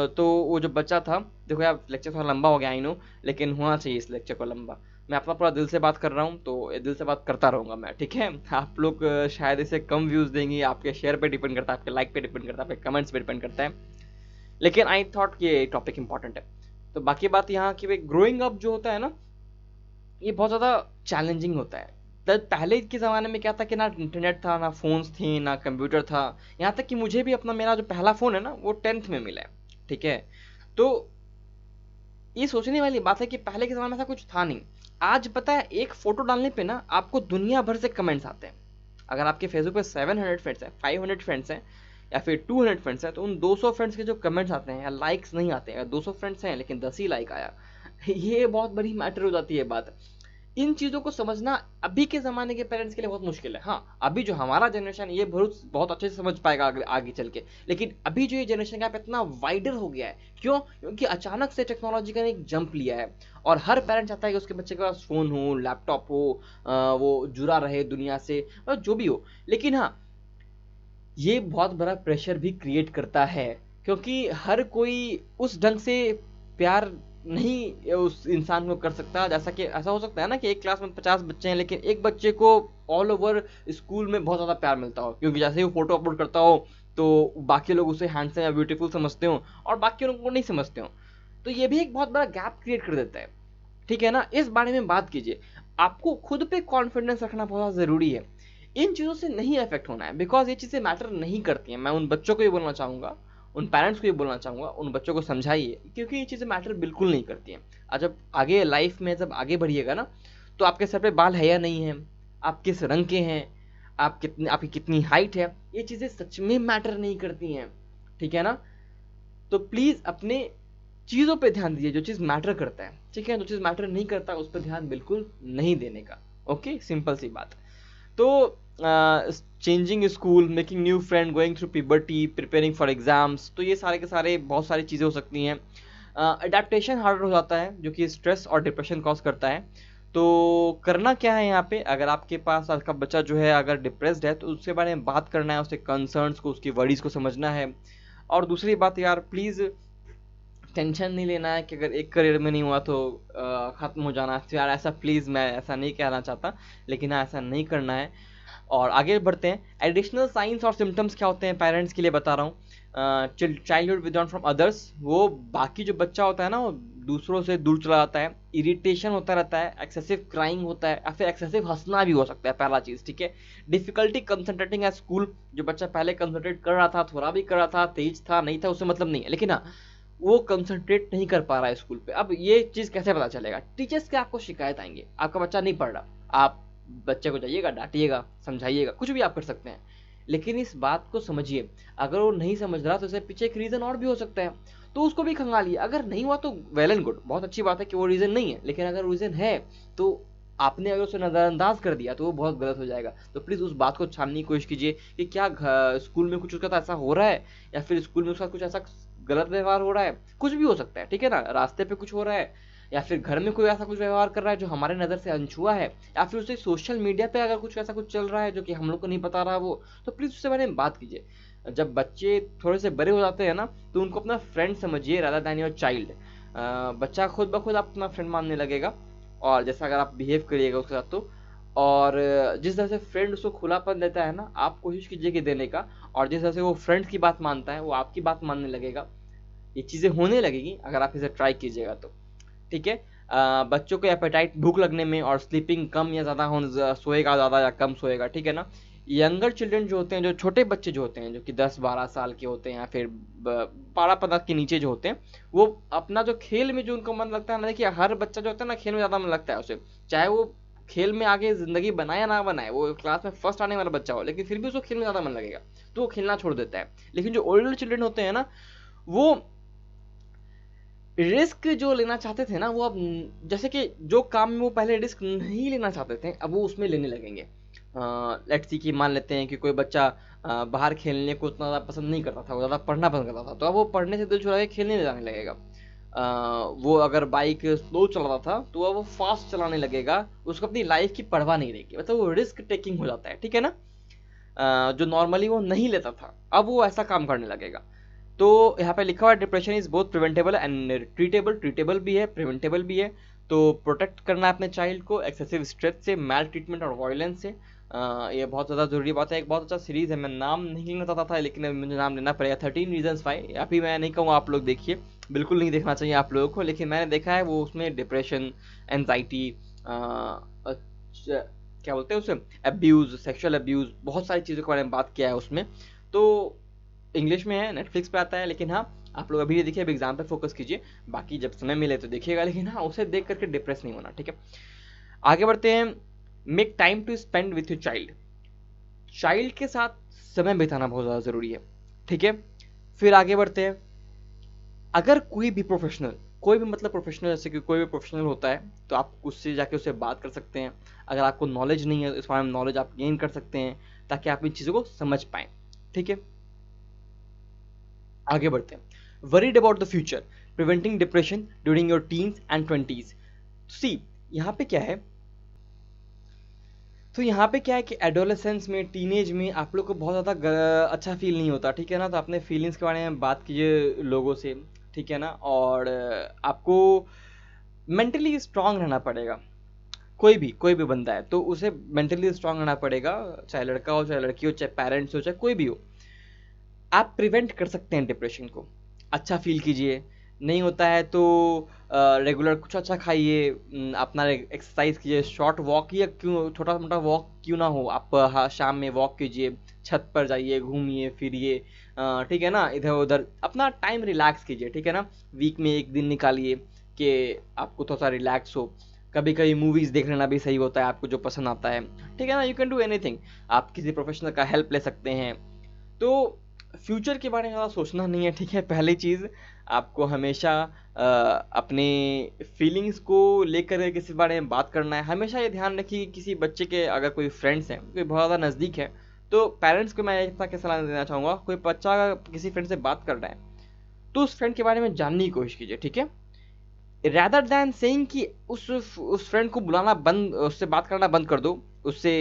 तो वो जो बच्चा था, देखो यार लेक्चर थोड़ा लंबा हो गया आई नो, लेकिन होना चाहिए इस लेक्चर को लंबा। मैं अपना पूरा दिल से बात कर रहा हूँ, तो दिल से बात करता रहूँगा मैं, ठीक है। आप लोग शायद इसे कम व्यूज़ देंगे, आपके शेयर पे डिपेंड करता है, आपके लाइक पे डिपेंड करता है, आपके कमेंट्स पे डिपेंड करता है, लेकिन आई थॉट कि ये टॉपिक इंपॉर्टेंट है। तो बाकी बात यहाँ की, ग्रोइंग अप जो होता है ना, ये बहुत ज़्यादा चैलेंजिंग होता है। पहले के ज़माने में क्या था कि ना इंटरनेट था, ना फ़ोन्स थे, ना कंप्यूटर था। यहाँ तक कि मुझे भी अपना मेरा जो पहला फ़ोन है ना, वो 10th में मिला है, ठीक है। तो ये सोचने वाली बात है कि पहले के ज़माने में ऐसा कुछ था नहीं। आज पता है, एक फ़ोटो डालने पे ना आपको दुनिया भर से कमेंट्स आते हैं। अगर आपके फेसबुक पे 700 फ्रेंड्स हैं, 500 फ्रेंड्स हैं, या फिर 200 फ्रेंड्स हैं, तो उन 200 फ्रेंड्स के जो कमेंट्स आते हैं या लाइक्स नहीं आते हैं, 200 फ्रेंड्स हैं लेकिन 10 ही लाइक आया, ये बहुत बड़ी मैटर हो जाती है बात। इन चीज़ों को समझना अभी के ज़माने के पेरेंट्स के लिए बहुत मुश्किल है। हाँ, अभी जो हमारा जनरेशन ये बहुत बहुत अच्छे से समझ पाएगा आगे आगे चल के, लेकिन अभी जो ये जनरेशन गैप इतना वाइडर हो गया है, क्यों? क्योंकि अचानक से टेक्नोलॉजी का एक जंप लिया है, और हर पेरेंट चाहता है कि उसके बच्चे के पास फ़ोन हो, लैपटॉप हो, वो जुड़ा रहे दुनिया से, और जो भी हो। लेकिन हाँ, ये बहुत बड़ा प्रेशर भी क्रिएट करता है, क्योंकि हर कोई उस ढंग से प्यार नहीं उस इंसान को कर सकता। जैसा कि ऐसा हो सकता है ना कि एक क्लास में 50 बच्चे हैं, लेकिन एक बच्चे को ऑल ओवर स्कूल में बहुत ज़्यादा प्यार मिलता हो, क्योंकि जैसे ही वो फोटो अपलोड करता हो तो बाकी लोग उसे हैंडसम या ब्यूटीफुल समझते हो, और बाकी लोगों को नहीं समझते हो। तो ये भी एक बहुत बड़ा गैप क्रिएट कर देता है, ठीक है ना। इस बारे में बात कीजिए। आपको खुद पे कॉन्फिडेंस रखना बहुत ज़रूरी है। इन चीज़ों से नहीं अफेक्ट होना है, बिकॉज ये चीज़ें मैटर नहीं करती हैं। मैं उन बच्चों को भी बोलना चाहूँगा, उन पेरेंट्स को भी बोलना चाहूँगा, उन बच्चों को समझाइए, क्योंकि ये चीज़ें मैटर बिल्कुल नहीं करती हैं। और जब आगे लाइफ में जब आगे बढ़िएगा ना, तो आपके सर पे बाल है या नहीं है, आप किस रंग के हैं, आपकी कितनी हाइट है, ये चीज़ें सच में मैटर नहीं करती हैं, ठीक है ना। तो प्लीज़ अपने चीज़ों पे ध्यान दीजिए जो चीज़ मैटर करता है, ठीक है। जो चीज़ मैटर नहीं करता उस पर ध्यान बिल्कुल नहीं देने का। ओके, सिंपल सी बात। तो changing school, making new friend, going through puberty, preparing for exams, तो ये सारे के सारे बहुत सारी चीज़ें हो सकती हैं। अडेप्टेशन हार्डर हो जाता है, जो कि स्ट्रेस और डिप्रेशन कॉज करता है। तो करना क्या है यहाँ पे, अगर आपके पास आपका बच्चा जो है अगर डिप्रेस्ड है, तो उसके बारे में बात करना है, उसके कंसर्न्स को, उसकी वरीज को समझना है। और दूसरी बात यार, प्लीज़ टेंशन नहीं लेना है कि अगर एक करियर में नहीं हुआ तो ख़त्म हो जाना है। तो यार ऐसा प्लीज़, मैं ऐसा नहीं कहना चाहता, लेकिन हाँ, ऐसा नहीं करना है। और आगे बढ़ते हैं। एडिशनल साइंस और सिम्टम्स क्या होते हैं पेरेंट्स के लिए बता रहा हूँ। चाइल्डहुड विदड्रॉन फ्रॉम अदर्स, वो बाकी जो बच्चा होता है ना, वो दूसरों से दूर चला जाता है, इरिटेशन होता रहता है, एक्सेसिव क्राइंग होता है, या फिर एक्सेसिव हंसना भी हो सकता है, पहला चीज़, ठीक है। डिफिकल्टी कंसंट्रेटिंग एट स्कूल, जो बच्चा पहले कंसंट्रेट कर रहा था, थोड़ा भी कर रहा था, तेज था नहीं था, उससे मतलब नहीं है, लेकिन हाँ, वो कंसंट्रेट नहीं कर पा रहा है स्कूल पे। अब ये चीज़ कैसे पता चलेगा? टीचर्स के आपको शिकायत आएंगे, आपका बच्चा नहीं पढ़ रहा, आप बच्चे को जाइएगा, डांटिएगा, समझाइएगा, कुछ भी आप कर सकते हैं, लेकिन इस बात को समझिए, अगर वो नहीं समझ रहा तो इसके पीछे एक रीज़न और भी हो सकता है, तो उसको भी खंगालिए। अगर नहीं हुआ तो वेल एंड गुड, बहुत अच्छी बात है कि वो रीज़न नहीं है, लेकिन अगर रीज़न है तो आपने अगर उसे नज़रअंदाज कर दिया तो वो बहुत गलत हो जाएगा। तो प्लीज़ उस बात को छानने की कोशिश कीजिए कि क्या स्कूल में कुछ उसका साथ ऐसा हो रहा है, या फिर स्कूल में उसका कुछ ऐसा गलत व्यवहार हो रहा है, कुछ भी हो सकता है, ठीक है ना। रास्ते पे कुछ हो रहा है, या फिर घर में कोई ऐसा कुछ व्यवहार कर रहा है जो हमारे नज़र से अनछुआ है, या फिर उसे सोशल मीडिया पे अगर कुछ ऐसा कुछ चल रहा है जो कि हम लोग को नहीं पता रहा वो, तो प्लीज़ उससे बारे में बात कीजिए। जब बच्चे थोड़े से बड़े हो जाते हैं ना, तो उनको अपना फ्रेंड समझिए रादर दैन योर चाइल्ड। बच्चा खुद ब खुद आप अपना फ्रेंड मानने लगेगा, और जैसा अगर आप बिहेव करिएगा उसके साथ तो, और जिस तरह से फ्रेंड उसको खुलापन देता है ना, आप कोशिश कीजिए कि देने का, और जिस तरह से वो फ्रेंड्स की बात मानता है वो आपकी बात मानने लगेगा। ये चीज़ें होने लगेगी अगर आप इसे ट्राई कीजिएगा तो, ठीक है। बच्चों को एपेटाइट, भूख लगने में, और स्लीपिंग कम या ज़्यादा होने, सोएगा ज़्यादा या कम सोएगा, ठीक है ना। यंगर चिल्ड्रन जो होते हैं, जो छोटे बच्चे जो होते हैं, जो कि 10-12 साल के होते हैं, या फिर 12-15 के नीचे जो होते हैं, वो अपना जो खेल में जो उनको मन लगता है ना, देखिए हर बच्चा जो होता है ना, खेल में ज़्यादा मन लगता है उसे, चाहे वो खेल में आगे ज़िंदगी बनाए या ना बनाए, वो क्लास में फर्स्ट आने वाला बच्चा हो, लेकिन फिर भी उसको खेल में ज़्यादा मन लगेगा, तो वो खेलना छोड़ देता है। लेकिन जो ओल्डर चिल्ड्रन होते हैं ना, वो रिस्क जो लेना चाहते थे ना, वो अब जैसे कि जो काम में वो पहले रिस्क नहीं लेना चाहते थे, अब वो उसमें लेने लगेंगे। लेट्स सी कि मान लेते हैं कि कोई बच्चा बाहर खेलने को उतना ज़्यादा पसंद नहीं करता था, वो ज़्यादा पढ़ना पसंद करता था, तो अब वो पढ़ने से दिल छुड़ा के खेलने जाने लगेगा। वो अगर बाइक स्लो चलाता था तो अब वो फास्ट चलाने लगेगा, उसको अपनी लाइफ की परवाह नहीं रहेगी, मतलब वो रिस्क टेकिंग हो जाता है, ठीक है ना। जो नॉर्मली वो नहीं लेता था, अब वो ऐसा काम करने लगेगा। तो यहाँ पे लिखा हुआ है depression is both preventable and treatable, treatable भी है प्रिवेंटेबल भी है। तो प्रोटेक्ट करना है अपने चाइल्ड को एक्सेसिव स्ट्रेस से, मैल ट्रीटमेंट और वायलेंस से। ये बहुत ज़्यादा ज़रूरी बात है। एक बहुत अच्छा सीरीज़ है, मैं नाम नहीं लेना चाहता था लेकिन अब मुझे नाम लेना पड़ेगा, 13 रीजन्स वाई। अभी मैं नहीं कहूँगा आप लोग देखिए, बिल्कुल नहीं देखना चाहिए आप लोगों को, लेकिन मैंने देखा है वो, उसमें डिप्रेशन, एनजाइटी, क्या बोलते हैं उसे, अब्यूज़, सेक्सुअल अब्यूज़, बहुत सारी चीज़ों के बारे में बात किया है उसमें। तो इंग्लिश में है, नेटफ्लिक्स पे आता है, लेकिन हाँ आप लोग अभी ये देखिए, अब एग्जाम पे फोकस कीजिए, बाकी जब समय मिले तो देखिएगा, लेकिन हाँ उसे देख करके डिप्रेस नहीं होना, ठीक है। आगे बढ़ते हैं। Make time to spend with your child. Child के साथ समय बिताना बहुत ज़्यादा ज़रूरी है, ठीक है। फिर आगे बढ़ते हैं। अगर कोई भी प्रोफेशनल, कोई भी मतलब प्रोफेशनल, जैसे कि कोई भी प्रोफेशनल होता है तो आप उससे जाके उससे बात कर सकते हैं। अगर आपको नॉलेज नहीं है इस बारे में, नॉलेज आप गेन कर सकते हैं ताकि आप इन चीज़ों को समझ पाएँ, ठीक है। आगे बढ़ते हैं। Worried about the future, preventing depression during your teens and 20s। सी यहाँ पे क्या है, तो यहाँ पे क्या है कि एडोलेसेंस में, टीनेज में आप लोग को बहुत ज़्यादा अच्छा फील नहीं होता, ठीक है ना। तो अपने फीलिंग्स के बारे में बात कीजिए लोगों से, ठीक है ना। और आपको मेंटली स्ट्रांग रहना पड़ेगा। कोई भी बंदा है तो उसे मेंटली स्ट्रांग रहना पड़ेगा, चाहे लड़का हो चाहे लड़की हो, चाहे पेरेंट्स हो चाहे कोई भी हो। आप प्रिवेंट कर सकते हैं डिप्रेशन को। अच्छा फील कीजिए, नहीं होता है तो रेगुलर कुछ अच्छा खाइए, अपना एक्सरसाइज कीजिए, शॉर्ट वॉक या क्यों छोटा मोटा वॉक क्यों ना हो, आप हाँ शाम में वॉक कीजिए, छत पर जाइए, घूमिए फिरिए, ठीक है ना, इधर उधर अपना टाइम रिलैक्स कीजिए, ठीक है ना। वीक में एक दिन निकालिए कि आपको थोड़ा सा रिलैक्स हो। कभी कभी मूवीज़ देख लेना भी सही होता है, आपको जो पसंद आता है, ठीक है ना। You can do anything. आप किसी प्रोफेशनल का हेल्प ले सकते हैं। तो फ्यूचर के बारे में ज़्यादा सोचना नहीं है, ठीक है। पहली चीज़, आपको हमेशा अपने फीलिंग्स को लेकर किसी बारे में बात करना है। हमेशा ये ध्यान रखिए कि किसी बच्चे के अगर कोई फ्रेंड्स हैं, कोई बहुत ज़्यादा नज़दीक है, तो पेरेंट्स को मैं इतना क्या सलाह देना चाहूँगा, कोई बच्चा अगर किसी फ्रेंड से बात कर रहा है तो उस फ्रेंड के बारे में जानने की कोशिश कीजिए, ठीक है। रैदर दैन सेइंग कि उस फ्रेंड को बुलाना बंद, उससे बात करना बंद कर दो, उससे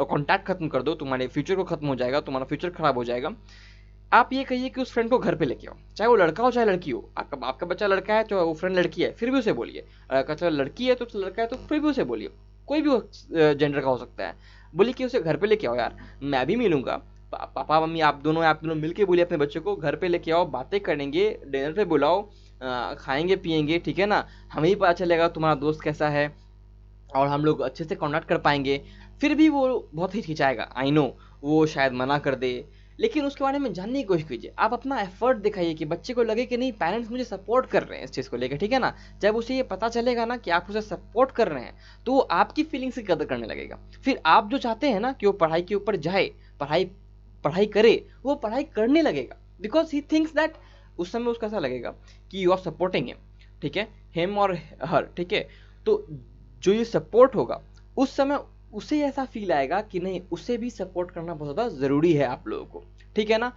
कांटेक्ट खत्म कर दो, तुम्हारे फ्यूचर को खत्म हो जाएगा, तुम्हारा फ्यूचर खराब हो जाएगा। आप ये कहिए कि उस फ्रेंड को घर पे लेके आओ, चाहे वो लड़का हो चाहे लड़की हो। आपका बच्चा लड़का है तो वो फ्रेंड लड़की है, फिर भी उसे बोलिए। अगर अच्छा लड़की है तो लड़का है तो फिर भी उसे बोलिए, कोई भी जेंडर का हो सकता है। बोलिए कि उसे घर पे लेके आओ यार, मैं भी मिलूंगा। पापा मम्मी आप दोनों मिल के बोलिए अपने बच्चे को घर पे लेके आओ, बातें करेंगे, डिनर पे बुलाओ, खाएंगे पियेंगे, ठीक है ना। हमें ही पता चलेगा तुम्हारा दोस्त कैसा है और हम लोग अच्छे से कॉन्टैक्ट कर पाएंगे। फिर भी वो बहुत हिचकिचाएगा, आई नो, वो शायद मना कर दे, लेकिन उसके बारे में जानने की कोशिश कीजिए। आप अपना एफर्ट दिखाइए कि बच्चे को लगे कि नहीं पेरेंट्स मुझे सपोर्ट कर रहे हैं इस चीज़ को लेकर, ठीक है ना। जब उसे ये पता चलेगा ना कि आप उसे सपोर्ट कर रहे हैं तो वो आपकी फीलिंग्स की कदर करने लगेगा। फिर आप जो चाहते हैं ना कि वो पढ़ाई के ऊपर जाए, पढ़ाई पढ़ाई करे, वो पढ़ाई करने लगेगा, बिकॉज ही थिंक्स दैट, उस समय उसको ऐसा लगेगा कि यू आर सपोर्टिंग हिम, ठीक है, हिम और हर, ठीक है। तो जो ये सपोर्ट होगा उस समय उसे ऐसा फील आएगा कि नहीं, उसे भी सपोर्ट करना बहुत ज़्यादा ज़रूरी है आप लोगों को, ठीक है ना।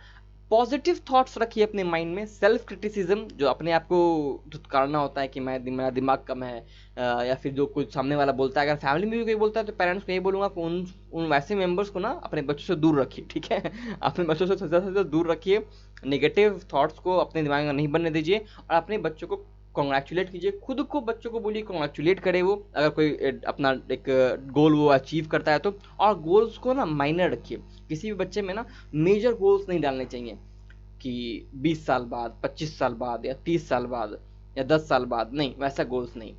पॉजिटिव थॉट्स रखिए अपने माइंड में। सेल्फ क्रिटिसिज्म, जो अपने आप को धुतकारना होता है कि मेरा दिमाग कम है, या फिर जो कुछ सामने वाला बोलता है, अगर फैमिली में भी कोई बोलता है तो पेरेंट्स को यही बोलूँगा कि उन वैसे मेंबर्स को ना अपने बच्चों से दूर रखिए, ठीक है। अपने बच्चों से ज़्यादा दूर रखिए, नेगेटिव थॉट्स को अपने दिमाग में नहीं बनने दीजिए, और अपने बच्चों को कॉन्ग्रेचुलेट कीजिए। खुद को बच्चों को बोलिए कॉन्ग्रेचुलेट करे वो, अगर कोई अपना एक गोल वो अचीव करता है तो। और गोल्स को ना माइनर रखिए। किसी भी बच्चे में ना मेजर गोल्स नहीं डालने चाहिए कि 20 साल बाद, 25 साल बाद, या 30 साल बाद, या 10 साल बाद, नहीं, वैसा गोल्स नहीं।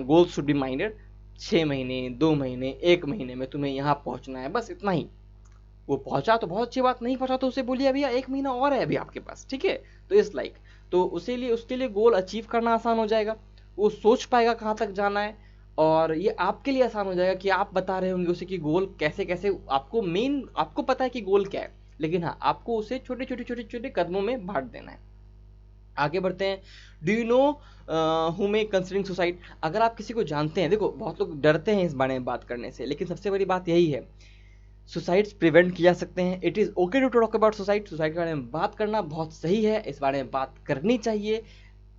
Goals should be minor. 6 महीने, 2 महीने, 1 महीने में तुम्हें यहाँ पहुँचना है, बस इतना ही। वो पहुंचा तो बहुत अच्छी बात, नहीं पहुंचा तो उसे बोलिए भैया 1 महीना और है अभी आपके पास, ठीक है। तो इस लाइक, तो उसके लिए गोल अचीव करना आसान हो जाएगा, वो सोच पाएगा कहाँ तक जाना है। और ये आपके लिए आसान हो जाएगा कि आप बता रहे होंगे उसे कि गोल कैसे कैसे, आपको पता है कि गोल क्या है, लेकिन हाँ आपको उसे छोटे छोटे छोटे छोटे कदमों में बांट देना है। आगे बढ़ते हैं। Do you know who may considering suicide. अगर आप किसी को जानते हैं, देखो बहुत लोग डरते हैं इस बारे में बात करने से, लेकिन सबसे बड़ी बात यही है, सुसाइड्स प्रिवेंट किया जा सकते हैं। It is okay to talk about suicide. Suicide के बारे में बात करना बहुत सही है, इस बारे में बात करनी चाहिए।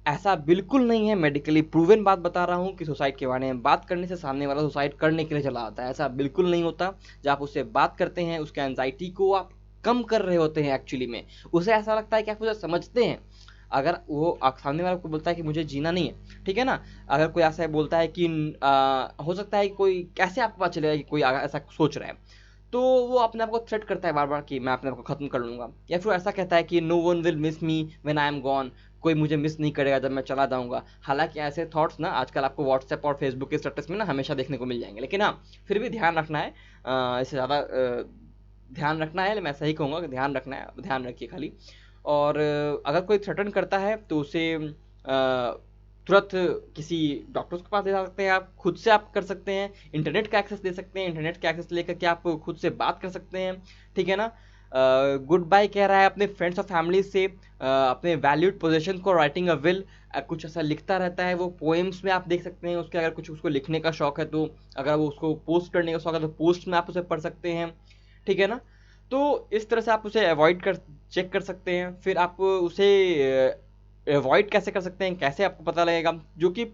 ऐसा बिल्कुल नहीं है, मेडिकली प्रूवन बात बता रहा हूँ कि सुसाइड के बारे में बात करने से सामने वाला सुसाइड करने के लिए चला आता है, ऐसा बिल्कुल नहीं होता। जब आप उससे बात करते हैं, उसके एंजाइटी को आप कम कर रहे होते हैं एक्चुअली में, उसे ऐसा लगता है कि आप उसे समझते हैं। अगर वो सामने वाला को बोलता है कि मुझे जीना नहीं है, ठीक है ना, अगर कोई ऐसा बोलता है कि हो सकता है कि कोई, कैसे आपको पता चलेगा कि कोई ऐसा सोच रहा है, तो वो अपने आप को थ्रेट करता है बार बार कि मैं अपने आप को खत्म कर लूंगा, या फिर ऐसा कहता है कि no one will miss me when I am gone, कोई मुझे मिस नहीं करेगा जब मैं चला जाऊंगा। हालांकि ऐसे थॉट्स ना आजकल आपको व्हाट्सएप और फेसबुक के स्टेटस में ना हमेशा देखने को मिल जाएंगे, लेकिन हाँ फिर भी ध्यान रखना है, इससे ज़्यादा ध्यान रखना है, मैं सही कहूँगा कि ध्यान रखना है, ध्यान रखिए खाली। और अगर कोई थ्रेटन करता है तो उसे तुरंत किसी डॉक्टर्स के पास ले जा सकते हैं, आप खुद से आप कर सकते हैं, इंटरनेट का एक्सेस दे सकते हैं, इंटरनेट का एक्सेस लेकर के आप खुद से बात कर सकते हैं, ठीक है ना। गुड बाय कह रहा है अपने फ्रेंड्स और फैमिली से, अपने वैल्यूड पोजीशन को, राइटिंग अ विल, कुछ ऐसा लिखता रहता है वो, पोएम्स में आप देख सकते हैं उसके, अगर कुछ उसको लिखने का शौक है तो, अगर वो उसको पोस्ट करने का शौक है तो पोस्ट में आप उसे पढ़ सकते हैं, ठीक है ना। तो इस तरह से आप उसे अवॉइड कर, चेक कर सकते हैं। फिर आप उसे अवॉइड कैसे कर सकते हैं, कैसे आपको पता लगेगा, जो कि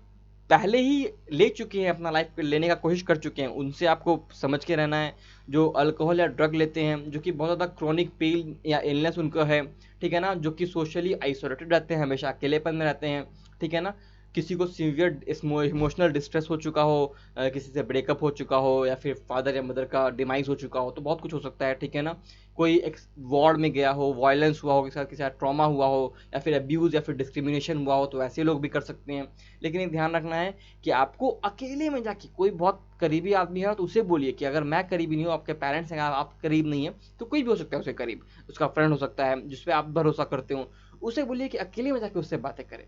पहले ही ले चुके हैं, अपना लाइफ लेने का कोशिश कर चुके हैं, उनसे आपको समझ के रहना है। जो अल्कोहल या ड्रग लेते हैं, जो कि बहुत ज़्यादा क्रोनिक पेन या इलनेस उनको है, ठीक है ना, जो कि सोशली आइसोलेटेड रहते हैं, हमेशा अकेलेपन में रहते हैं, ठीक है ना, किसी को सीवियर इमोशनल डिस्ट्रेस हो चुका हो, किसी से ब्रेकअप हो चुका हो, या फिर फादर या मदर का डिमाइज हो चुका हो, तो बहुत कुछ हो सकता है, ठीक है ना। कोई एक वॉर में गया हो, वायलेंस हुआ हो, किसी साथ ट्रॉमा हुआ हो, या फिर अब्यूज़ या फिर डिस्क्रिमिनेशन हुआ हो, तो ऐसे लोग भी कर सकते हैं। लेकिन एक ध्यान रखना है कि आपको अकेले में जाके, कोई बहुत करीबी आदमी है तो उसे बोलिए कि अगर मैं करीबी नहीं हूँ, आपके पेरेंट्स हैं, आप करीब नहीं है, तो कोई भी हो सकता है उसे करीब, उसका फ्रेंड हो सकता है जिस पे आप भरोसा करते हो, उसे बोलिए कि अकेले में जाके उससे बातें करें,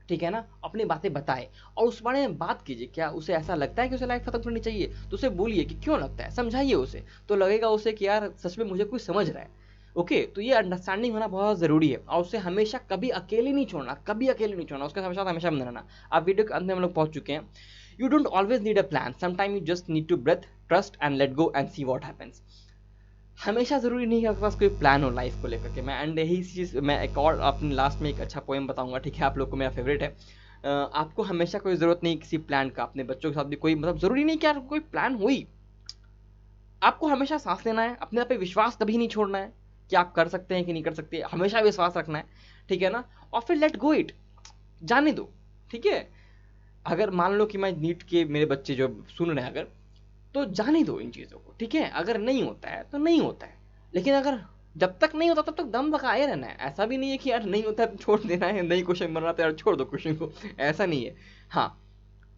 ठीक है ना, अपनी बातें बताए और उस बारे में बात कीजिए। क्या उसे ऐसा लगता है कि उसे लाइफ खत्म करनी चाहिए, तो उसे बोलिए कि क्यों लगता है, समझाइए उसे, तो लगेगा उसे कि यार सच में मुझे कोई समझ रहा है। ओके, तो ये अंडरस्टैंडिंग होना बहुत ज़रूरी है, और उसे हमेशा कभी अकेले नहीं छोड़ना, कभी अकेले नहीं छोड़ना, उसके साथ हमेशा बने रहना। आप वीडियो के अंत में हम लोग पहुंच चुके हैं। You don't always need a plan, sometime you just need to breath, trust and let go and see what happens. हमेशा ज़रूरी नहीं है आपके पास कोई प्लान हो लाइफ को लेकर के। मैं एंड यही चीज़ मैं एक और अपने लास्ट में एक अच्छा पोएम बताऊंगा, ठीक है, आप लोग को मेरा फेवरेट है। आपको हमेशा कोई ज़रूरत नहीं किसी प्लान का, अपने बच्चों के साथ भी कोई, मतलब ज़रूरी नहीं कि यार कोई प्लान हो ही। आपको हमेशा सांस लेना है, अपने आप पे विश्वास कभी नहीं छोड़ना है कि आप कर सकते हैं कि नहीं कर सकते, हमेशा विश्वास रखना है, ठीक है ना। और फिर लेट गो इट, जाने दो, ठीक है। अगर मान लो कि मैं नीट के, मेरे बच्चे जो सुन रहे हैं अगर, तो जाने दो इन चीज़ों को, ठीक है। अगर नहीं होता है तो नहीं होता है, लेकिन अगर जब तक नहीं होता तब तक दम लगाए रहना है। ऐसा भी नहीं है कि यार नहीं होता है तो छोड़ देना है, नहीं क्वेश्चन बन रहा था यार छोड़ दो क्वेश्चन को, ऐसा नहीं है। हाँ,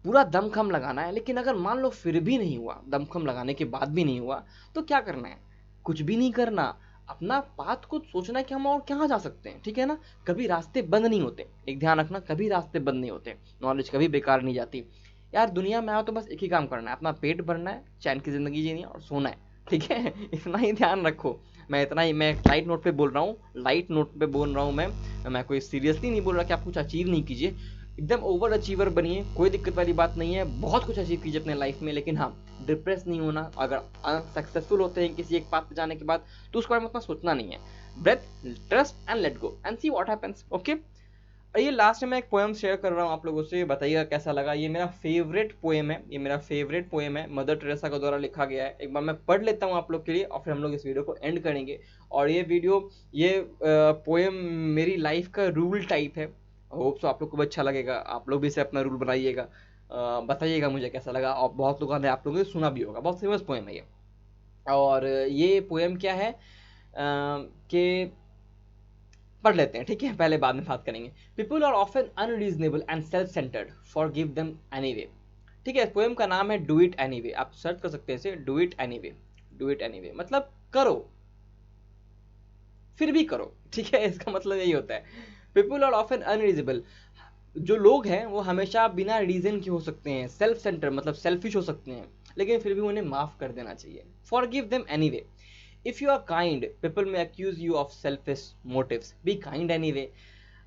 पूरा दमखम लगाना है। लेकिन अगर मान लो फिर भी नहीं हुआ, दमखम लगाने के बाद भी नहीं हुआ, तो क्या करना है, कुछ भी नहीं करना, अपना पाथ को सोचना है कि हम और कहाँ जा सकते हैं, ठीक है ना। कभी रास्ते बंद नहीं होते, एक ध्यान रखना, कभी रास्ते बंद नहीं होते, नॉलेज कभी बेकार नहीं जाती। यार दुनिया में आओ तो बस एक ही काम करना है, अपना पेट भरना है, चैन की जिंदगी जीनी है और सोना है, ठीक है। इतना ही ध्यान रखो। मैं इतना ही, मैं लाइट नोट पे बोल रहा हूँ, लाइट नोट पे बोल रहा हूँ मैं कोई सीरियसली नहीं बोल रहा कि आप कुछ अचीव नहीं कीजिए, एकदम ओवर अचीवर बनिए, कोई दिक्कत वाली बात नहीं है, बहुत कुछ अचीव कीजिए अपने लाइफ में। लेकिन हाँ, डिप्रेस नहीं होना। अगर अनसक्सेसफुल होते हैं किसी एक पाथ पे जाने के बाद, तो उसके बारे में उतना सोचना नहीं है। Breath, trust and let go and see what happens. Okay, ये लास्ट में मैं एक पोएम शेयर कर रहा हूँ आप लोगों से, बताइएगा कैसा लगा। ये मेरा फेवरेट पोएम है, ये मेरा फेवरेट पोएम है, मदर टेरेसा के द्वारा लिखा गया है। एक बार मैं पढ़ लेता हूँ आप लोग के लिए, और फिर हम लोग इस वीडियो को एंड करेंगे। और ये वीडियो, ये पोएम मेरी लाइफ का रूल टाइप है। होप सो आप लोग को भी अच्छा लगेगा, आप लोग भी इसे अपना रूल बनाइएगा। बताइएगा मुझे कैसा लगा। और बहुत लोगों ने, आप लोगों ने सुना भी होगा, बहुत फेमस पोएम है ये। और ये पोएम क्या है कि पढ़ लेते हैं, ठीक है, पहले बाद में बात करेंगे। People are often unreasonable and self centred, forgive them anyway. ठीक है, पोएम का नाम है डू इट एनीवे, आप सर्च कर सकते हैं इसे, do it anyway. Do it anyway मतलब करो, फिर भी करो, ठीक है, इसका मतलब यही होता है। पीपल आर ऑफन अनरीजनेबल, जो लोग हैं वो हमेशा बिना रीजन के हो सकते हैं, सेल्फ सेंटर मतलब सेल्फिश हो सकते हैं, लेकिन फिर भी उन्हें माफ कर देना चाहिए। Forgive them anyway. If you are kind, people may accuse you of selfish motives, be kind anyway.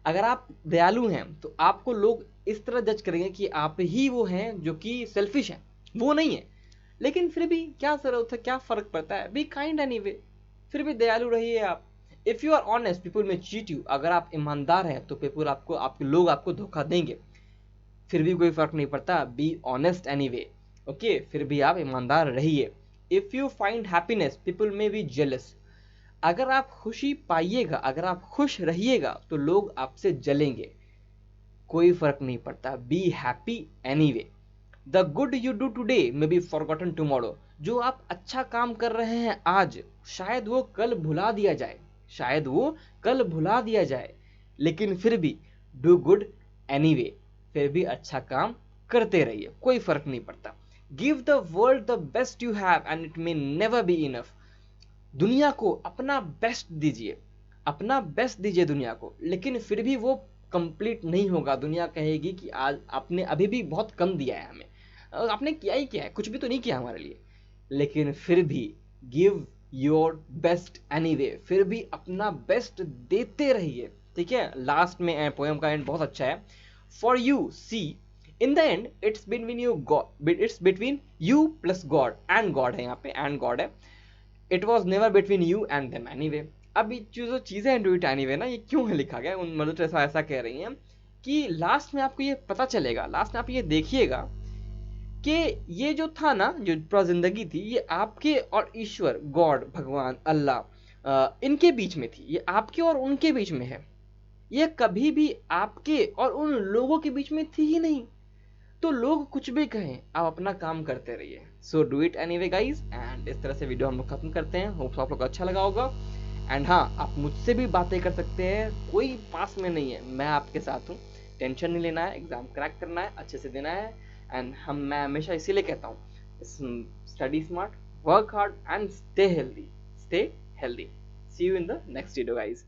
अगर आप दयालु हैं तो आपको लोग इस तरह जज करेंगे कि आप ही वो हैं जो कि सेल्फिश हैं, वो नहीं है। लेकिन फिर भी क्या जरूरत है, क्या फर्क पड़ता है, बी काइंड एनीवे, फिर भी दयालु रहिए आप। If you are honest people may cheat you, अगर आप ईमानदार हैं तो पीपल आपको, आपके लोग आपको धोखा देंगे, फिर भी कोई फर्क नहीं पड़ता, बी ऑनेस्ट एनीवे, ओके, फिर भी आप ईमानदार रहिए। If you find happiness people में बी जेलस, अगर आप खुशी पाइएगा, अगर आप खुश रहिएगा तो लोग आपसे जलेंगे, कोई फर्क नहीं पड़ता, be happy anyway. The good you do today may be forgotten tomorrow, जो आप अच्छा काम कर रहे हैं आज, शायद वो कल भुला दिया जाए, शायद वो कल भुला दिया जाए, लेकिन फिर भी डू गुड एनीवे, फिर भी अच्छा काम करते रहिए, कोई फर्क नहीं पड़ता। Give the world the best you have and it may never be enough, दुनिया को अपना बेस्ट दीजिए, अपना बेस्ट दीजिए दुनिया को, लेकिन फिर भी वो कंप्लीट नहीं होगा, दुनिया कहेगी कि आज आपने अभी भी बहुत कम दिया है हमें, आपने किया ही क्या है, कुछ भी तो नहीं किया हमारे लिए, लेकिन फिर भी गिव योर बेस्ट एनीवे, फिर भी अपना बेस्ट देते रहिए, ठीक है। लास्ट में पोएम का एंड बहुत अच्छा है, for you see in the end it's between you God, it's between you plus God, and God है यहाँ पे, एंड गॉड है, it was never between you and them anyway. अब ये जो चीजें हैं डू इट एनीवे ना, ये क्यों है लिखा गया, उन मतलब ऐसा कह रही हैं कि लास्ट में आपको ये पता चलेगा, लास्ट में आप ये देखिएगा कि ये जो था ना, जो पूरा जिंदगी थी, ये आपके और ईश्वर, गॉड, भगवान, अल्लाह, इनके बीच में थी, ये आपके और उनके बीच में है, ये कभी भी आपके और उन लोगों के बीच में थी ही नहीं। तो लोग कुछ भी कहें, आप अपना काम करते रहिए, so do it anyway guys. And इस तरह से वीडियो हम लोग खत्म करते हैं, होप आप लोग को अच्छा लगा होगा। एंड हाँ, आप मुझसे भी बातें कर सकते हैं, कोई पास में नहीं है, मैं आपके साथ हूँ, टेंशन नहीं लेना है, एग्जाम क्रैक करना है, अच्छे से देना है। एंड मैं हमेशा इसीलिए कहता हूँ, study smart, work hard and stay healthy, stay healthy. See you in the next video guys.